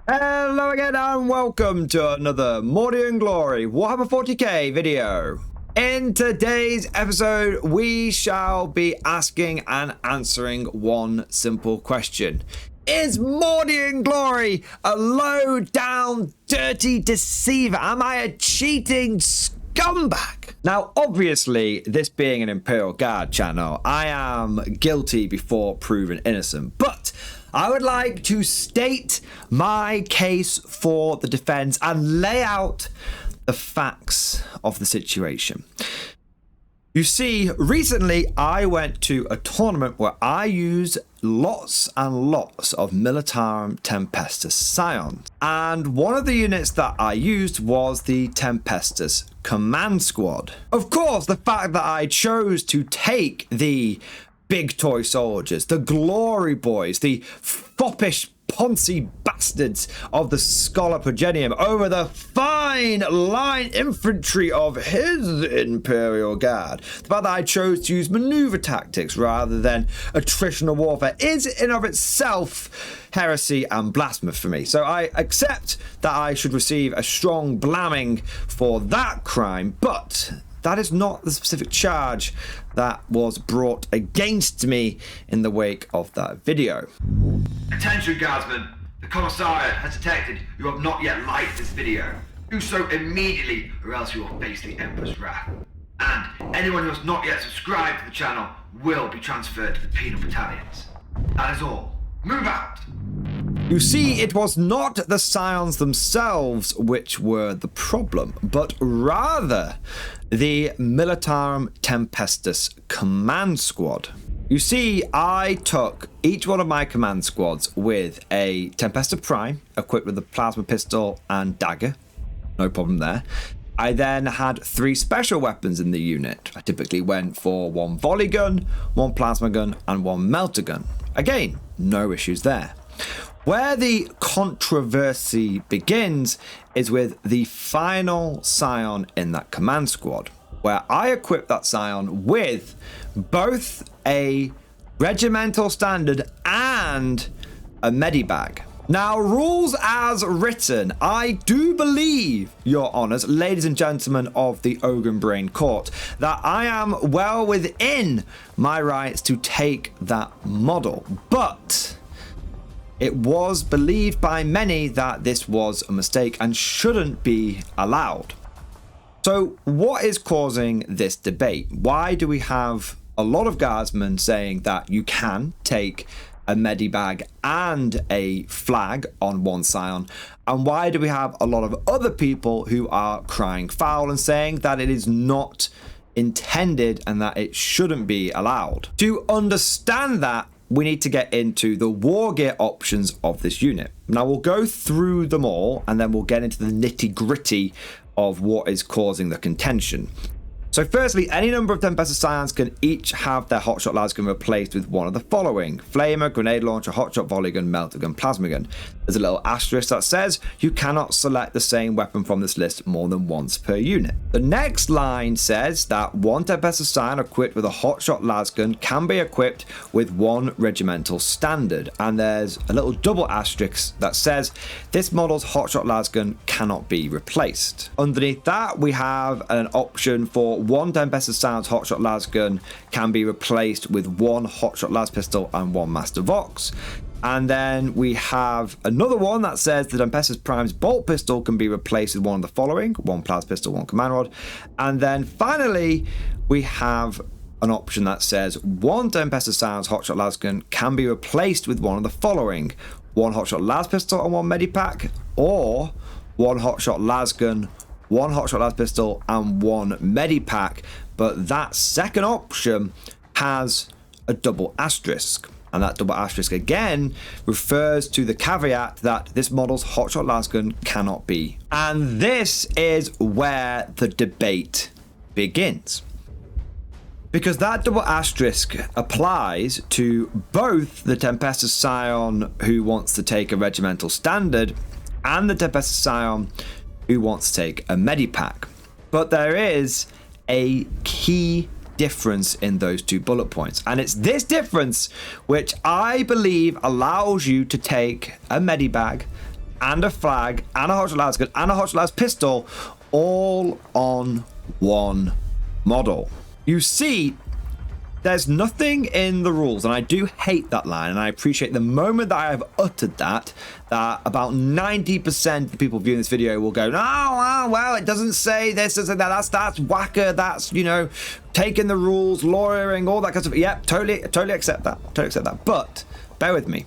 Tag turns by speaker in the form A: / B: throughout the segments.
A: Hello again and welcome to another Mordy and Glory Warhammer 40k video. In today's episode, we shall be asking and answering one simple question. Is Mordy and Glory a low down, dirty deceiver? Am I a cheating scumbag? Now, obviously, this being an Imperial Guard channel, I am guilty before proven innocent, but I would like to state my case for the defense and lay out the facts of the situation. You see, recently I went to a tournament where I used lots and lots of Militarum Tempestus Scions. And one of the units that I used was the Tempestus Command Squad. Of course, the fact that I chose to take the big toy soldiers, the glory boys, the foppish poncy bastards of the Scholar Progenium over the fine line infantry of his Imperial Guard. The fact that I chose to use maneuver tactics rather than attritional warfare is in of itself heresy and blasphemy for me. So I accept that I should receive a strong blamming for that crime, but that is not the specific charge that was brought against me in the wake of that video.
B: Attention, Guardsmen. The Commissariat has detected you have not yet liked this video. Do so immediately, or else you will face the Emperor's wrath. And anyone who has not yet subscribed to the channel will be transferred to the penal battalions. That is all. Move out!
A: You see, it was not the Scions themselves which were the problem, but rather the Militarum Tempestus Command Squad. You see, I took each one of my command squads with a Tempestus Prime, equipped with a plasma pistol and dagger. No problem there. I then had 3 special weapons in the unit. I typically went for 1 volley gun, 1 plasma gun, and 1 melter gun. Again, no issues there. Where the controversy begins is with the final Scion in that command squad, where I equipped that Scion with both a regimental standard and a medibag. Now, rules as written, I do believe, your honours, ladies and gentlemen of the Ogan Brain Court, that I am well within my rights to take that model, but it was believed by many that this was a mistake and shouldn't be allowed. So what is causing this debate? Why do we have a lot of guardsmen saying that you can take a medibag and a flag on one Scion? And why do we have a lot of other people who are crying foul and saying that it is not intended and that it shouldn't be allowed? To understand that, we need to get into the war gear options of this unit. Now, we'll go through them all and then we'll get into the nitty-gritty of what is causing the contention. So firstly, any number of Tempestus Scions can each have their hotshot lasgun replaced with one of the following: flamer, grenade launcher, hotshot volley gun, melter gun, plasma gun. There's a little asterisk that says you cannot select the same weapon from this list more than once per unit. The next line says that one Tempestus Scion equipped with a hotshot lasgun can be equipped with 1 regimental standard, and there's a little double asterisk that says this model's hotshot lasgun cannot be replaced. Underneath that, we have an option for 1 Tempestus Scion's hotshot lasgun can be replaced with 1 hotshot las pistol and 1 Master Vox. And then we have another one that says the Tempestus Prime's bolt pistol can be replaced with one of the following: 1 plas pistol, 1 command rod. And then finally, we have an option that says 1 Tempestus Scion's hotshot lasgun can be replaced with one of the following: 1 hotshot las pistol and 1 medipack, or 1 hotshot lasgun, 1 hotshot las pistol and 1 medipack. But that second option has a double asterisk, and that double asterisk again refers to the caveat that this model's hotshot lasgun cannot be. And this is where the debate begins, because that double asterisk applies to both the Tempestus Scion who wants to take a regimental standard and the Tempestus Scion who wants to take a medipack. But there is a key difference in those 2 bullet points, and it's this difference which I believe allows you to take a medibag and a flag and a hotshot lasgun and a hotshot las pistol all on one model. You see, there's nothing in the rules, and I do hate that line, and I appreciate the moment that I have uttered that about 90% of the people viewing this video will go, oh, well, it doesn't say this, doesn't that, that's whacker, that's, you know, taking the rules, lawyering, all that kind of stuff. Yep, totally accept that, but bear with me.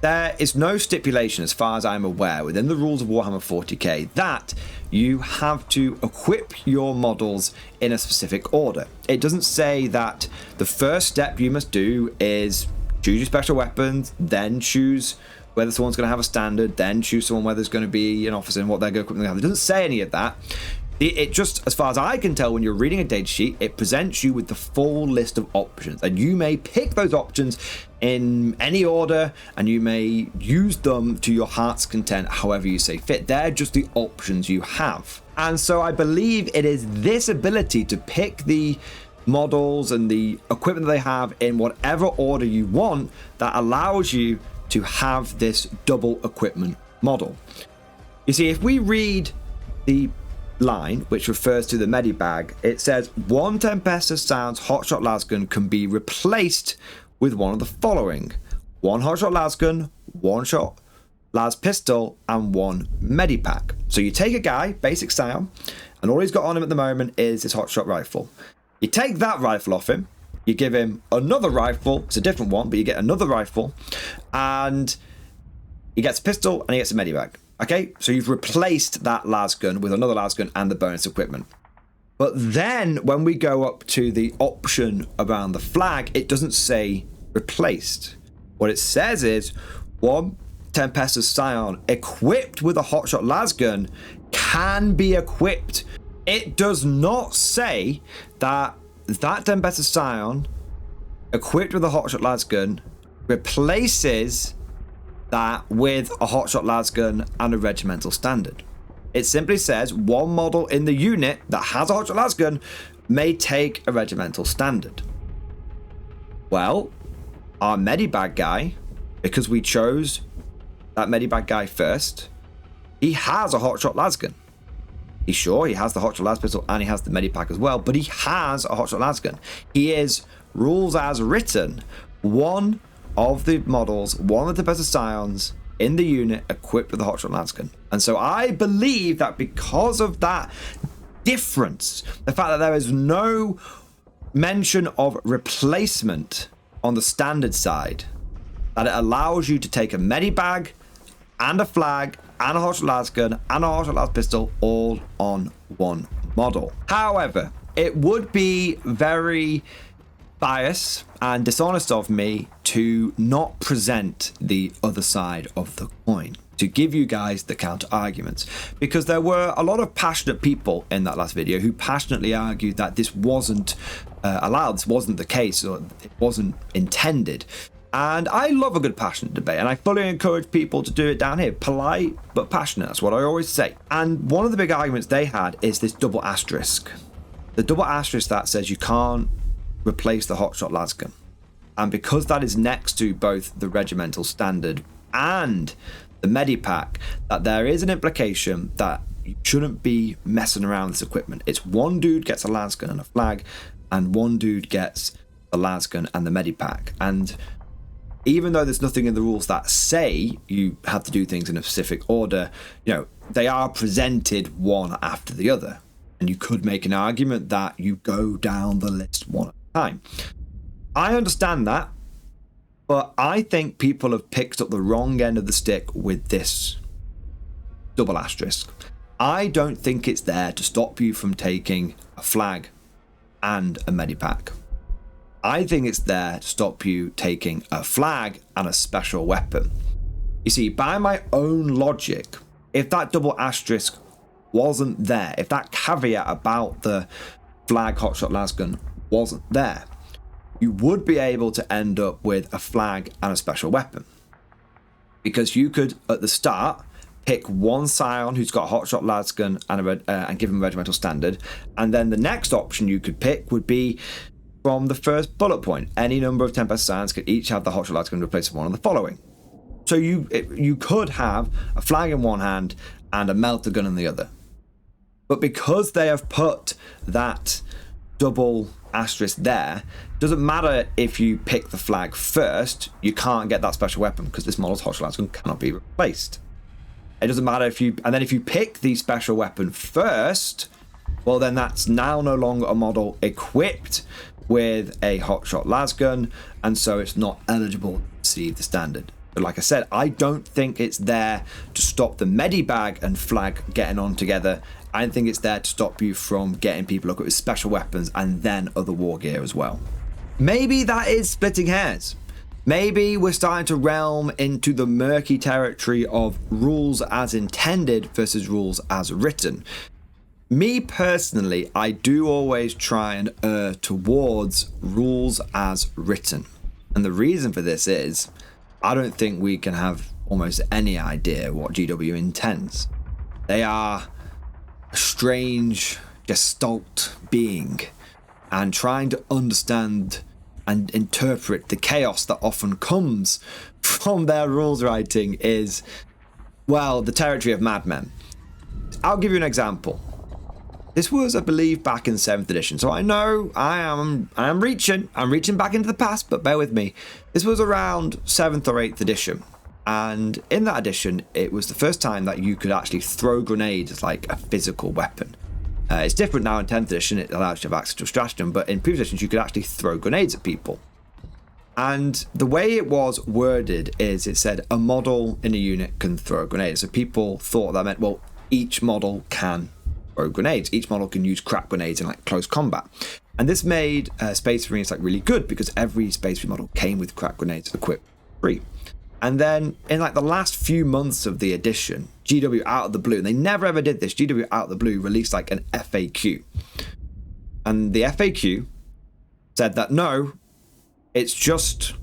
A: There is no stipulation, as far as I'm aware, within the rules of Warhammer 40k that you have to equip your models in a specific order. It doesn't say that the first step you must do is choose your special weapons, then choose whether someone's going to have a standard, then choose someone whether there's going to be an officer and what they're going to have. It doesn't say any of that. It just, as far as I can tell, when you're reading a data sheet, it presents you with the full list of options, and you may pick those options in any order, and you may use them to your heart's content, however you say fit. They're just the options you have. And so I believe it is this ability to pick the models and the equipment that they have in whatever order you want that allows you to have this double equipment model. You see, if we read the line which refers to the medibag, it says one Tempestus Sounds hotshot lasgun can be replaced with one of the following: one hotshot lasgun, one shot las pistol, and one medipack. So you take a guy, basic Scion, and all he's got on him at the moment is his hotshot rifle. You take that rifle off him, you give him another rifle, it's a different one, but you get another rifle, and he gets a pistol and he gets a medibag. Okay, so you've replaced that lasgun with another lasgun and the bonus equipment. But then when we go up to the option around the flag, it doesn't say replaced. What it says is one Tempestus Scion equipped with a hotshot lasgun can be equipped. It does not say that Tempestus Scion equipped with a hotshot lasgun replaces that with a hotshot lasgun and a regimental standard. It simply says one model in the unit that has a hotshot lasgun may take a regimental standard. Well, our medibag guy, because we chose that medibag guy first, he has a hotshot lasgun. He's sure he has the hotshot las pistol and he has the medipack as well, but he has a hotshot lasgun. He is, rules as written, one of the models, one of the Tempestus Scions in the unit equipped with a hotshot lasgun. And so I believe that because of that difference, the fact that there is no mention of replacement on the standard side, that it allows you to take a medibag and a flag and a hotshot lasgun and a hotshot las pistol all on one model. However, it would be very biased and dishonest of me to not present the other side of the coin, to give you guys the counter arguments, because there were a lot of passionate people in that last video who passionately argued that this wasn't allowed, this wasn't the case, or it wasn't intended. And I love a good passionate debate, and I fully encourage people to do it down here. Polite but passionate, that's what I always say. And one of the big arguments they had is this double asterisk. The double asterisk that says you can't replace the hotshot lasgun. And because that is next to both the regimental standard and the medipack, that there is an implication that you shouldn't be messing around with this equipment. It's one dude gets a lasgun and a flag, and one dude gets a lasgun and the medipack. And even though there's nothing in the rules that say you have to do things in a specific order, you know, they are presented one after the other. And you could make an argument that you go down the list one at a time. I understand that, but I think people have picked up the wrong end of the stick with this double asterisk. I don't think it's there to stop you from taking a flag and a medipack. I think it's there to stop you taking a flag and a special weapon. You see, by my own logic, if that double asterisk wasn't there, if that caveat about the flag hotshot lasgun wasn't there, you would be able to end up with a flag and a special weapon. Because you could, at the start, pick one Scion who's got a hotshot lasgun and give him a regimental standard, and then the next option you could pick would be from the first bullet point. Any number of Tempest Scions could each have the hotshot lasgun replaced with one of the following. So you could have a flag in one hand and a melter gun in the other. But because they have put that double asterisk there, doesn't matter if you pick the flag first, you can't get that special weapon because this model's hot shell gun cannot be replaced. It doesn't matter if you pick the special weapon first, well then that's now no longer a model equipped with a hotshot lasgun, and so it's not eligible to receive the standard. But like I said, I don't think it's there to stop the medibag and flag getting on together. I don't think it's there to stop you from getting people equipped with special weapons and then other war gear as well. Maybe that is splitting hairs. Maybe we're starting to realm into the murky territory of rules as intended versus rules as written. Me personally, I do always try and err towards rules as written. And the reason for this is, I don't think we can have almost any idea what GW intends. They are a strange gestalt being, and trying to understand and interpret the chaos that often comes from their rules writing is, well, the territory of madmen. I'll give you an example. This was, I believe, back in 7th edition, so I know I am reaching back into the past, but bear with me. This was around 7th or 8th edition, and in that edition, it was the first time that you could actually throw grenades as like a physical weapon. It's different now in 10th edition, it allows you to have access to a stratagem, but in previous editions you could actually throw grenades at people. And the way it was worded is it said a model in a unit can throw a grenade. So people thought that meant, well, each model can throw grenades. Each model can use crack grenades in like close combat. And this made Space Marines like really good because every Space Marine model came with crack grenades equipped free. And then in like the last few months of the edition, GW out of the blue, and they never ever did this, GW out of the blue released like an FAQ. And the FAQ said that no, it's just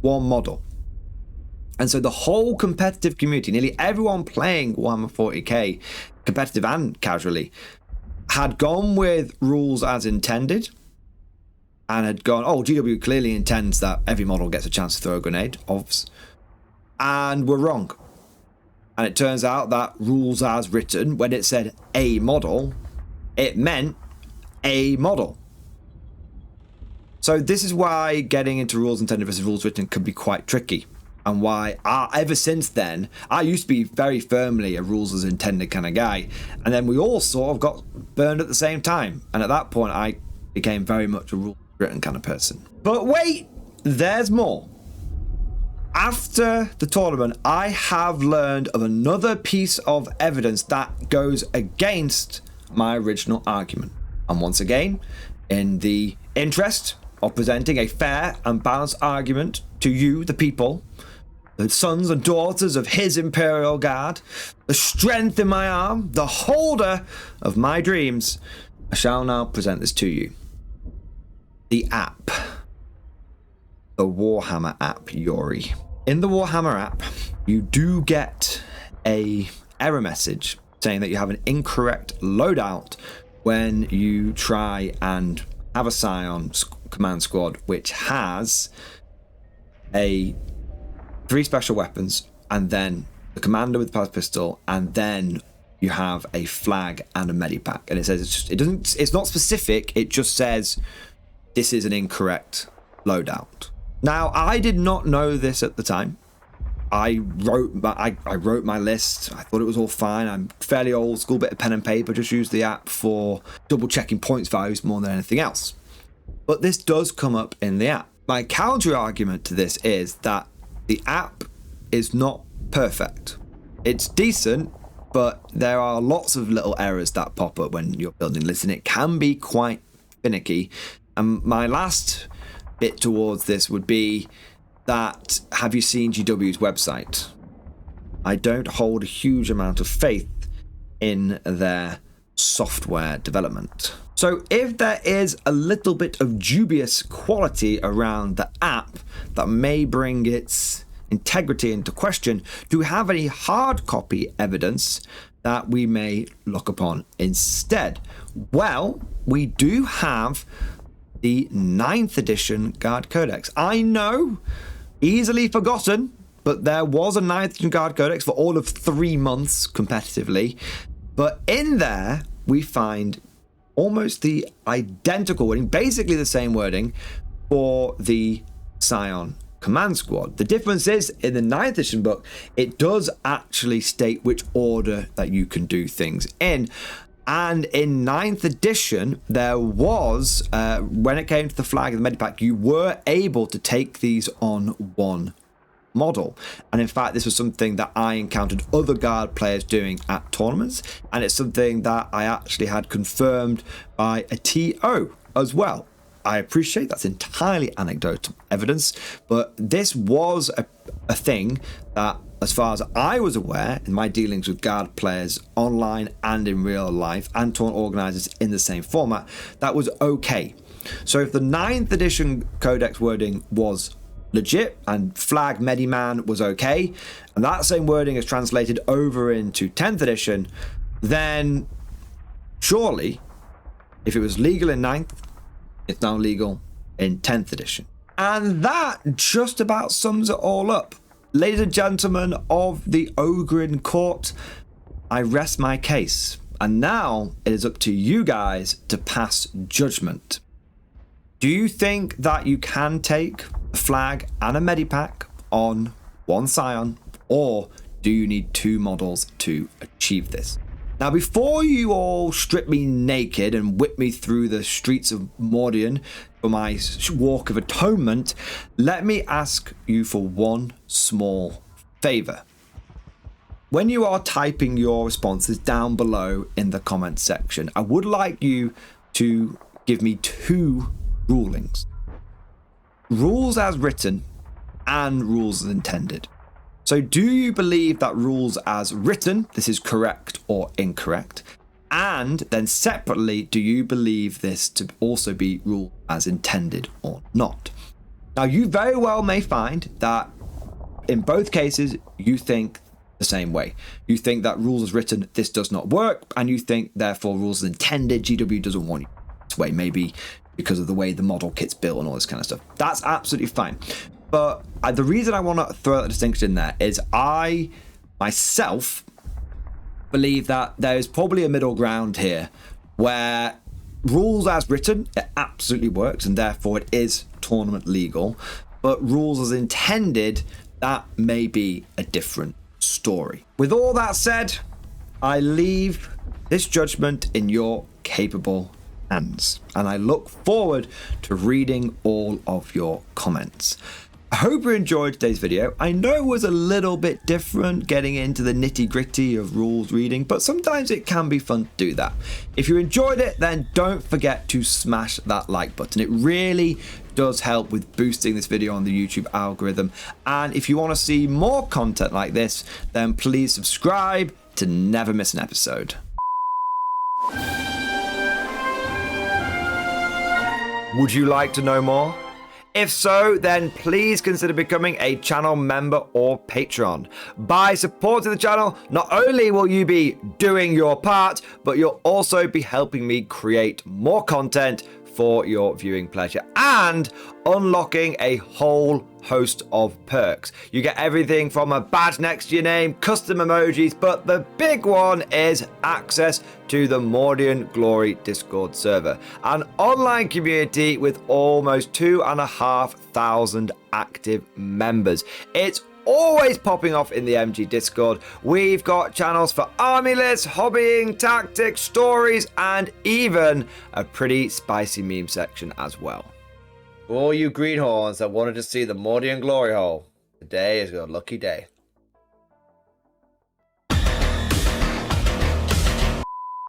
A: one model. And so the whole competitive community, nearly everyone playing Warhammer 40k, competitive and casually, had gone with rules as intended and had gone, oh, GW clearly intends that every model gets a chance to throw a grenade, obvs. And we're wrong. And it turns out that rules as written, when it said a model, it meant a model. So this is why getting into rules intended versus rules written can be quite tricky. And why ever since then, I used to be very firmly a rules as intended kind of guy. And then we all sort of got burned at the same time. And at that point, I became very much a rules written kind of person. But wait, there's more. After the tournament, I have learned of another piece of evidence that goes against my original argument. And once again, in the interest of presenting a fair and balanced argument to you, the people, the sons and daughters of His Imperial Guard, the strength in my arm, the holder of my dreams, I shall now present this to you. The app. The Warhammer app, Yori. In the Warhammer app, you do get a error message saying that you have an incorrect loadout when you try and have a Scion command squad which has 3 special weapons and then the commander with the power pistol, and then you have a flag and a medipack. And it says it's not specific, it just says this is an incorrect loadout. Now, I did not know this at the time. I wrote my list. I thought it was all fine. I'm fairly old school, bit of pen and paper. Just use the app for double checking points values more than anything else. But this does come up in the app. My counter argument to this is that the app is not perfect. It's decent, but there are lots of little errors that pop up when you're building lists, and it can be quite finicky. And my last bit towards this would be that, have you seen GW's website? I don't hold a huge amount of faith in their software development. So if there is a little bit of dubious quality around the app that may bring its integrity into question, do we have any hard copy evidence that we may look upon instead? Well, we do have the 9th edition Guard Codex. I know, easily forgotten, but there was a 9th edition Guard Codex for all of 3 months competitively. But in there, we find almost the identical wording, basically the same wording for the Scion Command Squad. The difference is, in the 9th edition book, it does actually state which order that you can do things in. And in 9th edition, there was, when it came to the flag and the medipack, you were able to take these on one model. And in fact, this was something that I encountered other Guard players doing at tournaments, and it's something that I actually had confirmed by a TO as well. I appreciate that's entirely anecdotal evidence, but this was a thing that, as far as I was aware, in my dealings with Guard players online and in real life, and tournament organisers in the same format, that was okay. So if the 9th edition Codex wording was legit and flag Mediman was okay, and that same wording is translated over into 10th edition, then surely, if it was legal in 9th, it's now legal in 10th edition. And that just about sums it all up. Ladies and gentlemen of the Ogrin Court, I rest my case. And now it is up to you guys to pass judgment. Do you think that you can take a flag and a medipack on one Scion, or do you need 2 models to achieve this? Now, before you all strip me naked and whip me through the streets of Mordian for my walk of atonement, let me ask you for one small favor. When you are typing your responses down below in the comments section, I would like you to give me 2 rulings. Rules as written and rules as intended. So do you believe that rules as written, this is correct or incorrect? And then separately, do you believe this to also be rule as intended or not? Now, you very well may find that in both cases, you think the same way. You think that rules as written, this does not work, and you think therefore rules as intended, GW doesn't want you this way, maybe because of the way the model kit's built and all this kind of stuff. That's absolutely fine. But the reason I want to throw that distinction in there is I myself believe that there is probably a middle ground here where rules as written, it absolutely works and therefore it is tournament legal, but rules as intended, that may be a different story. With all that said, I leave this judgment in your capable hands, and I look forward to reading all of your comments. I hope you enjoyed today's video. I know it was a little bit different getting into the nitty-gritty of rules reading, but sometimes it can be fun to do that. If you enjoyed it, then don't forget to smash that like button. It really does help with boosting this video on the YouTube algorithm. And if you want to see more content like this, then please subscribe to never miss an episode. Would you like to know more? If so, then please consider becoming a channel member or patron. By supporting the channel, not only will you be doing your part, but you'll also be helping me create more content for your viewing pleasure and unlocking a whole host of perks. You get everything from a badge next to your name, custom emojis, but the big one is access to the Mordian Glory Discord server, an online community with almost 2,500 active members. It's always popping off in the MG Discord. We've got channels for army lists, hobbying, tactics, stories, and even a pretty spicy meme section as well. For all you greenhorns that wanted to see the Mordian glory hole, today is your lucky day.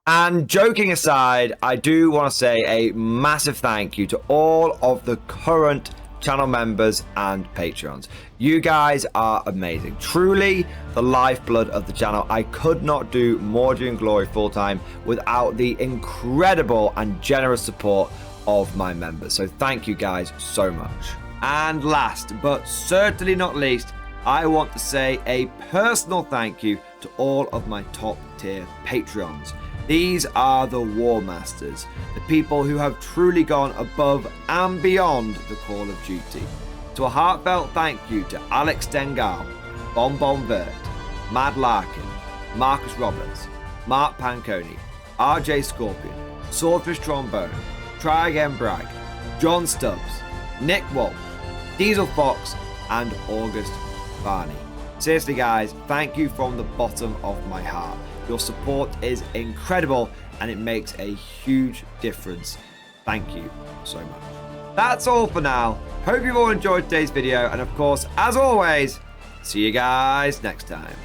A: And joking aside, I do want to say a massive thank you to all of the current channel members and patrons. You guys are amazing. Truly the lifeblood of the channel. I could not do Mordian Glory full-time without the incredible and generous support of my members. So thank you guys so much. And last but certainly not least, I want to say a personal thank you to all of my top tier Patreons. These are the War Masters, the people who have truly gone above and beyond the call of duty. So a heartfelt thank you to Alex Dengal, Bon Bon Vert, Mad Larkin, Marcus Roberts, Mark Panconi, RJ Scorpion, Swordfish Trombone, Try Again Bragg, John Stubbs, Nick Wolf, Diesel Fox, and August Barney. Seriously guys, thank you from the bottom of my heart. Your support is incredible and it makes a huge difference. Thank you so much. That's all for now. Hope you've all enjoyed today's video, and of course, as always, see you guys next time.